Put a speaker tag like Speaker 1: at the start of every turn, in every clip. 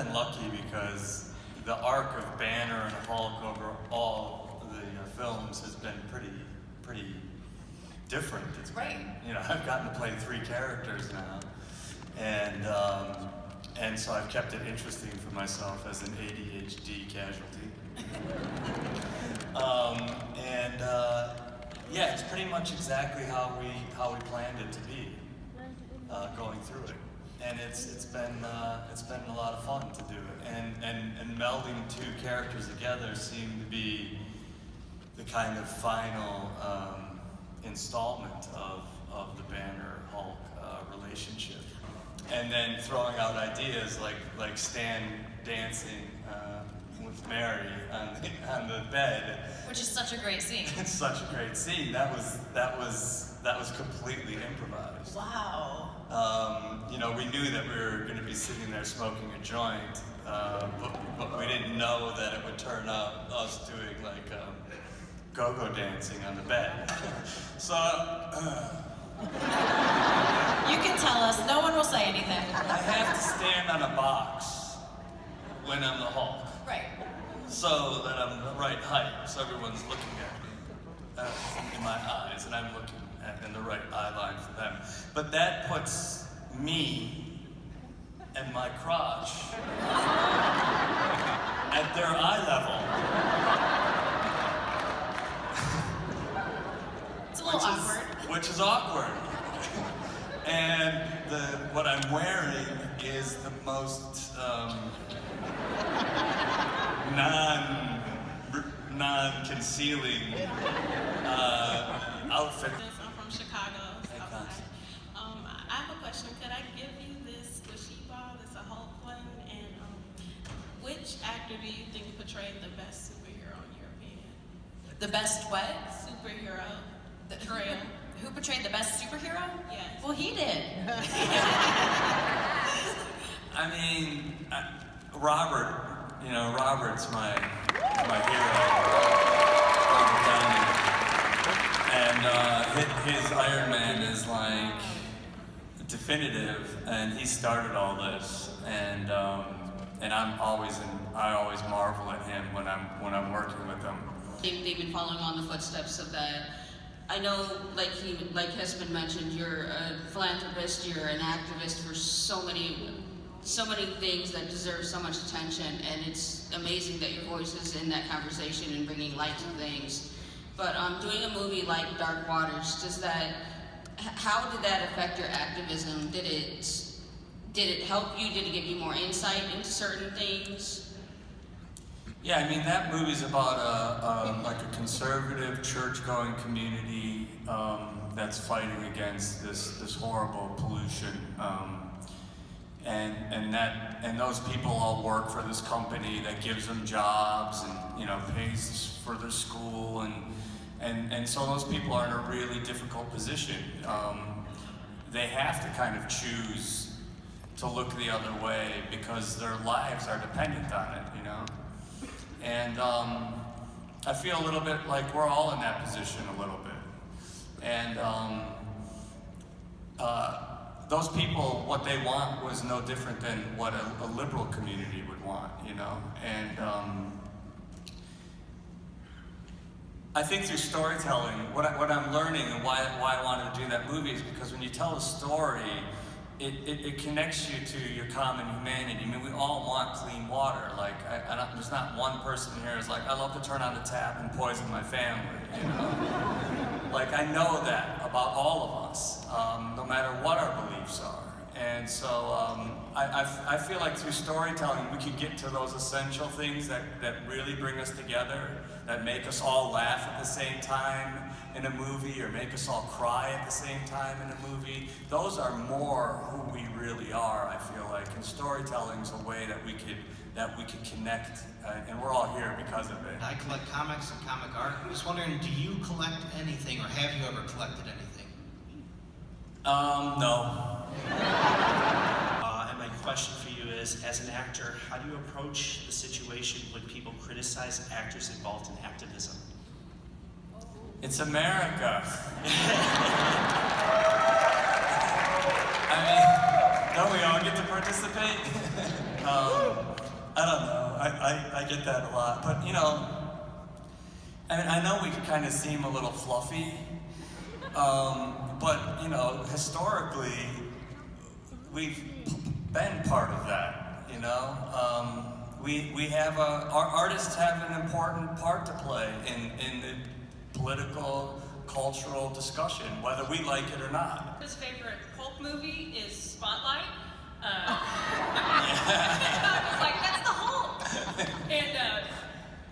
Speaker 1: been lucky because the arc of Banner and Hulk over all the films has been pretty different. It's
Speaker 2: right.
Speaker 1: Been, I've gotten to play 3 characters now, and so I've kept it interesting for myself as an ADHD casualty. Yeah, it's pretty much exactly how we planned it to be going through it, and it's been a lot of fun to do it, and melding 2 characters together seemed to be the kind of final installment of the Banner Hulk relationship, and then throwing out ideas like Stan dancing with Mary on the bed,
Speaker 2: which is such a great scene.
Speaker 1: It's such a great scene. That was completely improvised.
Speaker 2: Wow.
Speaker 1: We knew that we were going to be sitting there smoking a joint, but we didn't know that it would turn out us doing like go-go dancing on the bed. So
Speaker 2: you can tell us. No one will say anything.
Speaker 1: I have to stand on a box when I'm the Hulk.
Speaker 2: Right.
Speaker 1: So that I'm the right height, so everyone's looking at me in my eyes, and I'm looking in the right eye line for them. But that puts me and my crotch at their eye level.
Speaker 2: It's a little awkward.
Speaker 1: Which is awkward. And what I'm wearing is the most non-concealing outfit.
Speaker 3: I'm from Chicago. I have a question. Could I give you this squishy ball? It's a Hulk one. And which actor do you think portrayed the best superhero in your opinion?
Speaker 2: The best what?
Speaker 3: Superhero.
Speaker 2: Portrayal. Who portrayed the best superhero?
Speaker 3: Yes.
Speaker 2: Well, he did.
Speaker 1: I mean, Robert. Robert's my hero. Robert Downey. And his Iron Man is like definitive, and he started all this. And I always marvel at him when I'm working with him.
Speaker 4: They've been following on the footsteps of that. I know, like has been mentioned, you're a philanthropist, you're an activist for so many things that deserve so much attention, and it's amazing that your voice is in that conversation and bringing light to things. But doing a movie like Dark Waters, how did that affect your activism? Did it help you? Did it give you more insight into certain things?
Speaker 1: Yeah, I mean, that movie's about a conservative church-going community that's fighting against this horrible pollution, and those people all work for this company that gives them jobs and pays for their school, and so those people are in a really difficult position. They have to kind of choose to look the other way because their lives are dependent on it, And I feel a little bit like we're all in that position a little bit. And those people, what they want was no different than what a liberal community would want, And I think through storytelling, what I'm learning and why I wanted to do that movie is because when you tell a story, it connects you to your common humanity. I mean, we all want clean water. Like, there's not one person here who's like, I love to turn on the tap and poison my family, Like, I know that about all of us, no matter what our beliefs are. And so I feel like through storytelling, we can get to those essential things that really bring us together, that make us all laugh at the same time in a movie, or make us all cry at the same time in a movie. Those are more who we really are, I feel like. And storytelling's a way that we could connect, and we're all here because of it.
Speaker 5: I collect comics and comic art. I'm just wondering, do you collect anything, or have you ever collected anything?
Speaker 1: No.
Speaker 6: And my question for you is, as an actor, how do you approach the situation when people criticize actors involved in activism?
Speaker 1: It's America. I mean, don't we all get to participate? I don't know. I get that a lot, but you know, I mean, I know we kind of seem a little fluffy, but you know, historically, we've been part of that. You know, we have our artists have an important part to play in the political, cultural discussion, whether we like it or not.
Speaker 7: His favorite pulp movie is Spotlight. It's like, that's the Hulk! And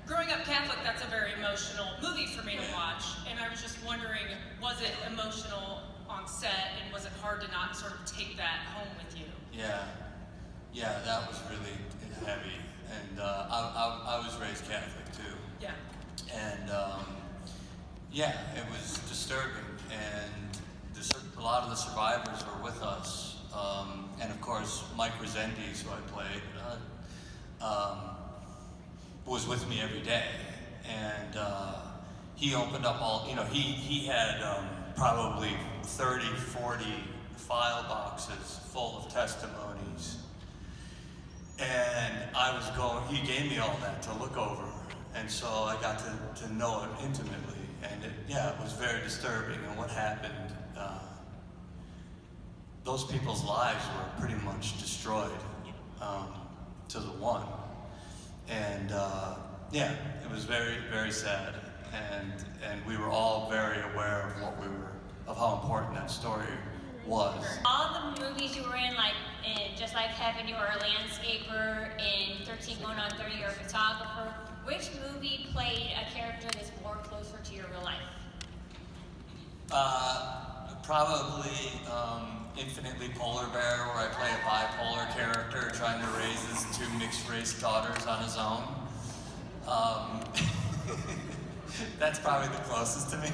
Speaker 7: growing up Catholic, that's a very emotional movie for me to watch. And I was just wondering, was it emotional on set, and was it hard to not sort of take that home with you?
Speaker 1: Yeah, that was really heavy. And I was raised Catholic too.
Speaker 7: Yeah.
Speaker 1: And yeah, it was disturbing. And a lot of the survivors were with us. And of course, Mike Resendiz, who I played, was with me every day. And he opened up all, you know, he had probably 30, 40 file boxes full of testimonies. And he gave me all that to look over. And so I got to know it intimately. And it was very disturbing. And what happened, those people's lives were pretty much destroyed to the one. And it was very, very sad. And we were all very aware of how important that story was.
Speaker 8: All the movies you were in, like Just Like Heaven, you were a landscaper. In 13 Going on 30, you're a photographer. Which movie played a character that's more closer to your real life?
Speaker 1: Probably Infinitely Polar Bear, where I play a bipolar character trying to raise his 2 mixed-race daughters on his own. That's probably the closest to me.